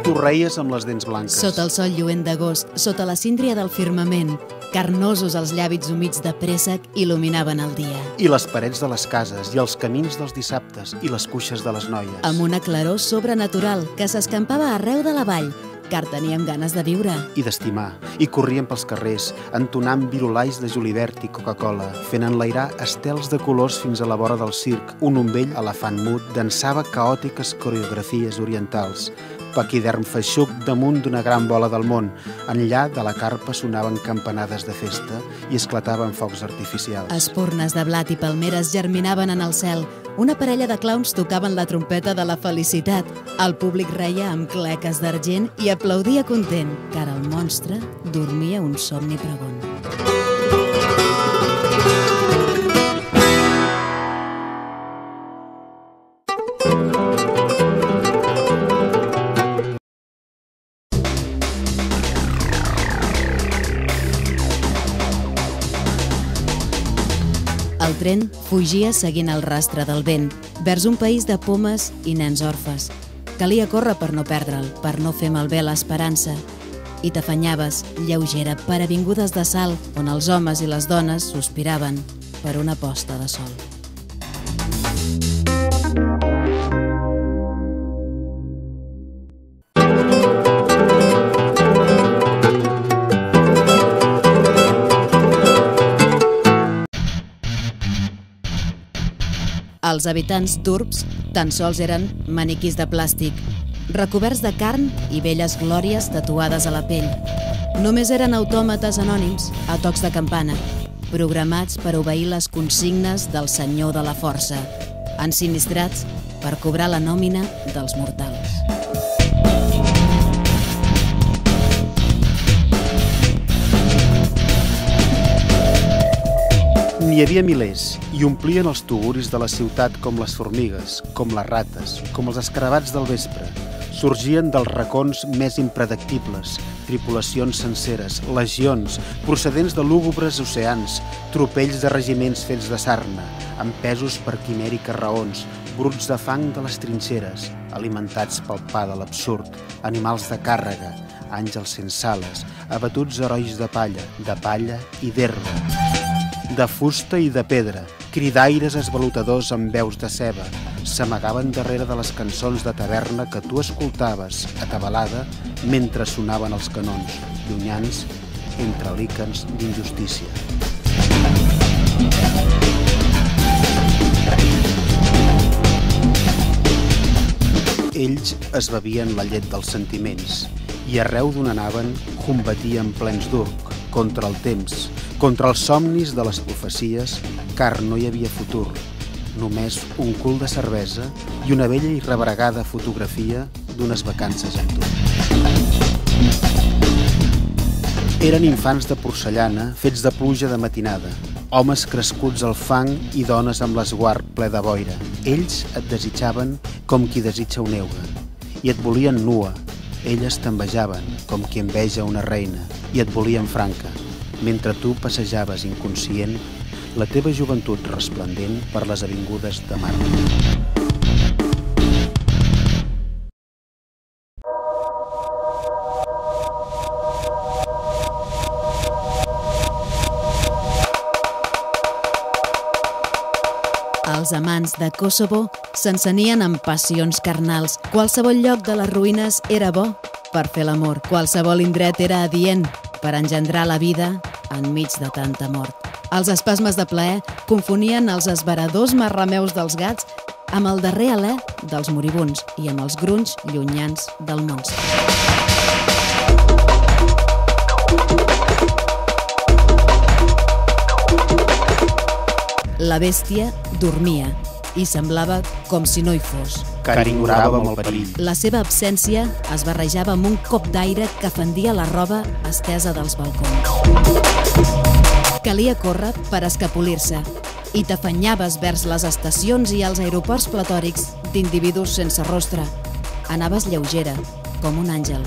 Tu reies amb les dents blanques. Sota el sol lluent d'agost, sota la síndria del firmament, carnosos els llàbits humits de préssec il·luminaven el dia. I les parets de les cases, i els camins dels dissabtes, i les cuixes de les noies. Amb una claror sobrenatural que s'escampava arreu de la vall, car teníem ganes de viure. I d'estimar. I corríem pels carrers, entonant virolais de julivert i Coca-Cola, fent enlairar estels de colors fins a la vora del circ. Un ombell elefant mut dansava caòtiques coreografies orientals. Paquiderm feixuc damunt d'una gran bola del món. Enllà de la carpa sonaven campanades de festa i esclataven focs artificials. Espurnes de blat i palmeres germinaven en el cel. Una parella de clowns tocaven la trompeta de la felicitat. El públic reia amb cleques d'argent i aplaudia content, car el monstre dormia un somni pregon. El tren fugia seguint el rastre del vent, vers un país de pomes i nens orfes. Calia córrer per no perdre'l, per no fer malbé l'esperança. I t'afanyaves, lleugera, per avingudes de sal, on els homes i les dones sospiraven per una posta de sol. Els habitants d'urbs tan sols eren maniquís de plàstic, recoberts de carn i velles glòries tatuades a la pell. Només eren autòmates anònims a tocs de campana, programats per obeir les consignes del senyor de la força, ensinistrats per cobrar la nòmina dels mortals. N'hi havia milers, i omplien els tuguris de la ciutat com les formigues, com les rates, com els escarabats del vespre. Sorgien dels racons més impredictibles, tripulacions senceres, legions, procedents de lúgubres oceans, tropells de regiments fets de sarna, empesos per quimèriques raons, bruts de fang de les trinxeres, alimentats pel pa de l'absurd, animals de càrrega, àngels sense ales, abatuts herois de palla i d'herba, de fusta i de pedra, cridaires esvalotadors amb veus de ceba, s'amagaven darrere de les cançons de taverna que tu escoltaves, atabalada, mentre sonaven els canons, llunyans, entre líquens d'injustícia. Ells es bevien la llet dels sentiments i arreu d'on anaven combatien plens d'urc, contra el temps, contra els somnis de les profecies, car no hi havia futur, només un cul de cervesa i una vella i rebregada fotografia d'unes vacances amb tu. Eren infants de porcellana fets de pluja de matinada, homes crescuts al fang i dones amb l'esguard ple de boira. Ells et desitjaven com qui desitja un euga i et volien nua. Elles t'envejaven com qui enveja una reina i et volien franca, mentre tu passejaves inconscient la teva joventut resplendent per les avingudes de marbre. Els amants de Kosovo s'encenien amb passions carnals. Qualsevol lloc de les ruïnes era bo per fer l'amor. Qualsevol indret era adient per engendrar la vida enmig de tanta mort. Els espasmes de plaer confonien els esveradors marrameus dels gats amb el darrer alè dels moribunds i amb els grunys llunyans del monstre. La bèstia dormia i semblava com si no hi fos. Car ignoràvem el perill. La seva absència es barrejava amb un cop d'aire que fendia la roba estesa dels balcons. Calia córrer per escapolir-se i t'afanyaves vers les estacions i els aeroports platòrics d'individus sense rostre. Anaves lleugera, com un àngel,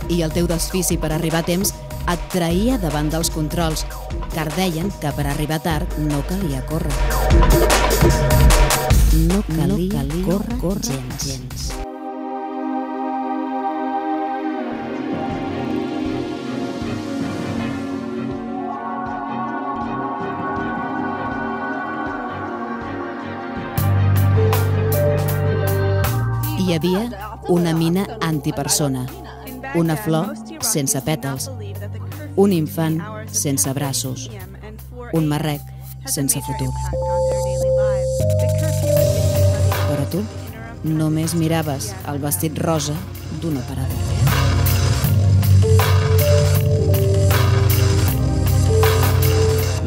i el teu desfici per arribar a temps et traïa davant dels controls, car deien que per arribar tard no calia córrer. No calia córrer gens. Hi havia una mina antipersona, una flor sense pètals, un infant sense braços, un marrec sense futur. Però tu només miraves el vestit rosa d'un operador.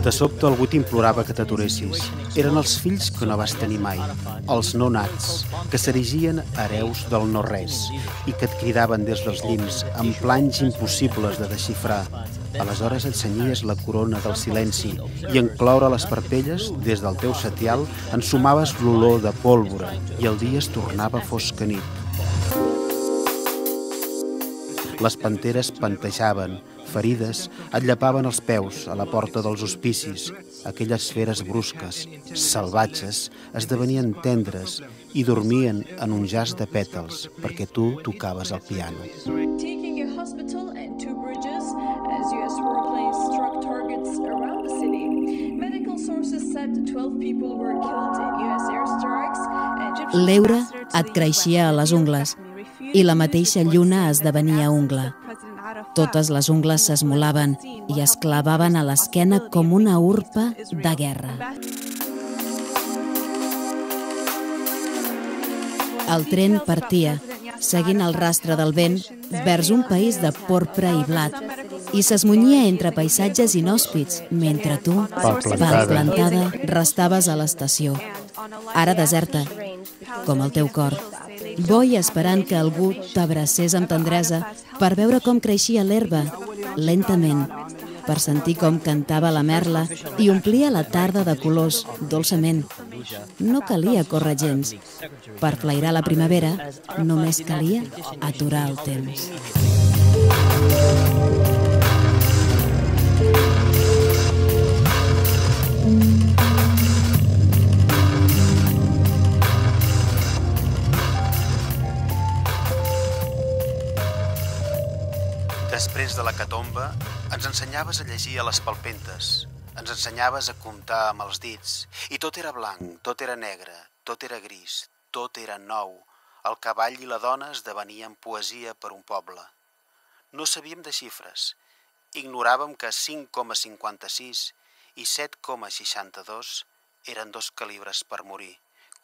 De sobte algú t'implorava que t'aturessis. Eren els fills que no vas tenir mai, els no nats, que s'erigien hereus del no-res i que et cridaven des dels llims amb planys impossibles de desxifrar. Aleshores ensenyies la corona del silenci i en cloure les parpelles, des del teu setial, ensumaves l'olor de pólvora i el dia es tornava fosca nit. Les panteres pantejaven, ferides, et llapaven els peus a la porta dels hospicis. Aquelles feres brusques, salvatges, esdevenien tendres i dormien en un jaç de pètals perquè tu tocaves el piano. L'eure et creixia a les ungles i la mateixa lluna esdevenia ungla. Totes les ungles s'esmolaven i es clavaven a l'esquena com una urpa de guerra. El tren partia, seguint el rastre del vent, vers un país de porpra i blat, i s'esmunyia entre paisatges inhòspits, mentre tu, palplantada, restaves a l'estació, ara deserta, com el teu cor. Bo i esperant que algú t'abracés amb tendresa per veure com creixia l'herba, lentament, per sentir com cantava la merla i omplia la tarda de colors, dolçament. No calia córrer gens. Per flairar la primavera només calia aturar el temps. Després de l'hecatombe, ens ensenyaves a llegir a les palpentes, ens ensenyaves a comptar amb els dits, i tot era blanc, tot era negre, tot era gris, tot era nou. El cavall i la dona esdevenien poesia per un poble. No sabíem de xifres. Ignoràvem que 5,56 i 7,62 eren 2 calibres per morir,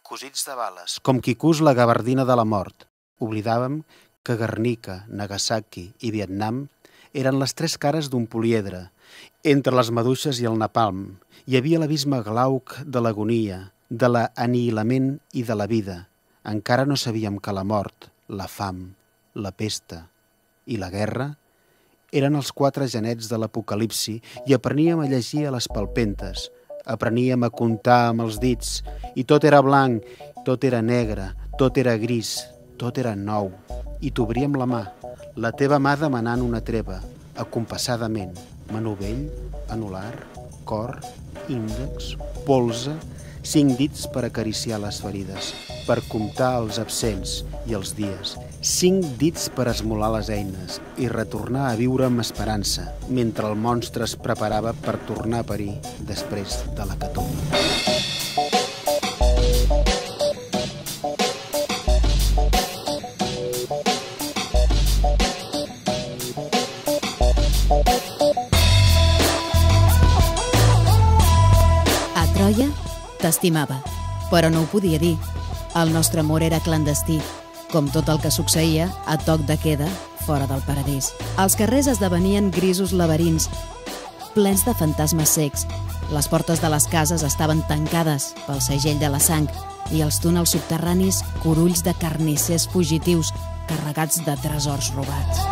cosits de bales, com qui cus la gabardina de la mort. Oblidàvem que Guernica, Nagasaki i Vietnam eren les 3 cares d'un poliedre. Entre les maduixes i el napalm hi havia l'abisme glauc de l'agonia, de l'anihilament i de la vida. Encara no sabíem que la mort, la fam, la pesta i la guerra eren els 4 genets de l'apocalipsi i apreníem a llegir a les palpentes, apreníem a comptar amb els dits i tot era blanc, tot era negre, tot era gris, tot era nou. I t'obríem la mà, la teva mà demanant una treva, acompassadament, manovell, anular, cor, índex, polze, 5 dits per acariciar les ferides, per comptar els absents i els dies, 5 dits per esmolar les eines i retornar a viure amb esperança, mentre el monstre es preparava per tornar a parir després de l'hecatombe. Troia t'estimava, però no ho podia dir. El nostre amor era clandestí, com tot el que succeïa a toc de queda fora del paradís. Els carrers esdevenien grisos laberints, plens de fantasmes cecs. Les portes de les cases estaven tancades pel segell de la sang i els túnels subterranis corulls de carnissers fugitius carregats de tresors robats.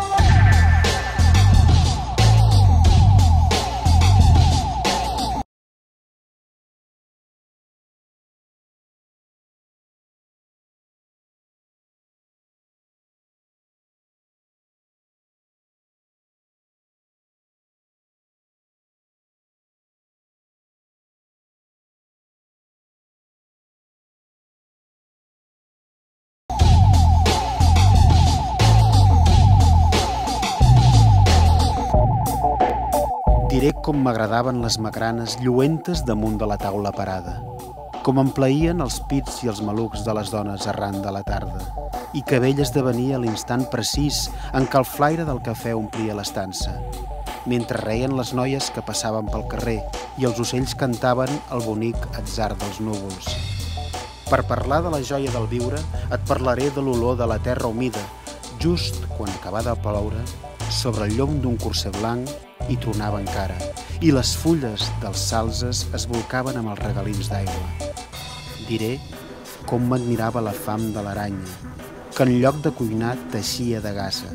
diré com m'agradaven les magranes lluentes damunt de la taula parada, com em plaïen els pits i els malucs de les dones arran de la tarda, i que vell esdevenia l'instant precís en què el flaire del cafè omplia l'estança, mentre reien les noies que passaven pel carrer i els ocells cantaven el bonic atzar dels núvols. Per parlar de la joia del viure, et parlaré de l'olor de la terra humida, just quan acabava de ploure, sobre el llom d'un corser blanc i tronava encara, i les fulles dels salzes es volcaven amb els regalins d'aigua. Diré com m'admirava la fam de l'aranya, que en lloc de cuinar teixia de gassa,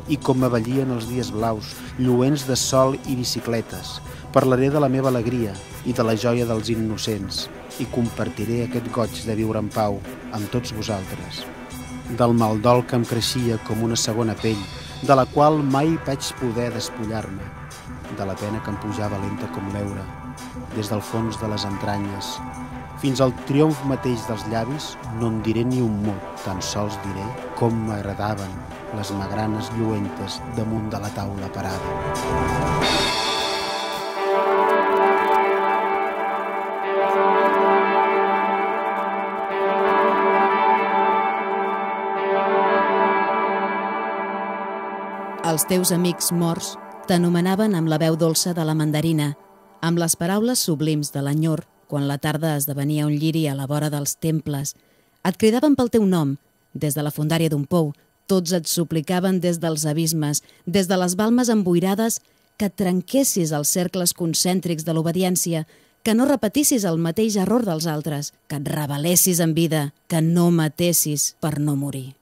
i com m'avellien els dies blaus, lluents de sol i bicicletes. Parlaré de la meva alegria i de la joia dels innocents, i compartiré aquest goig de viure en pau amb tots vosaltres. Del maldol que em creixia com una segona pell, de la qual mai vaig poder despullar-me, de la pena que em pujava lenta com l'eure, des del fons de les entranyes, fins al triomf mateix dels llavis, no en diré ni un mot, tan sols diré com m'agradaven les magranes lluentes damunt de la taula parada. Els teus amics morts t'anomenaven amb la veu dolça de la mandarina, amb les paraules sublims de l'enyor, quan la tarda esdevenia un lliri a la vora dels temples. Et cridaven pel teu nom, des de la fondària d'un pou, tots et suplicaven des dels abismes, des de les balmes emboirades, que trenquessis els cercles concèntrics de l'obediència, que no repetissis el mateix error dels altres, que et rebel·lessis en vida, que no matessis per no morir.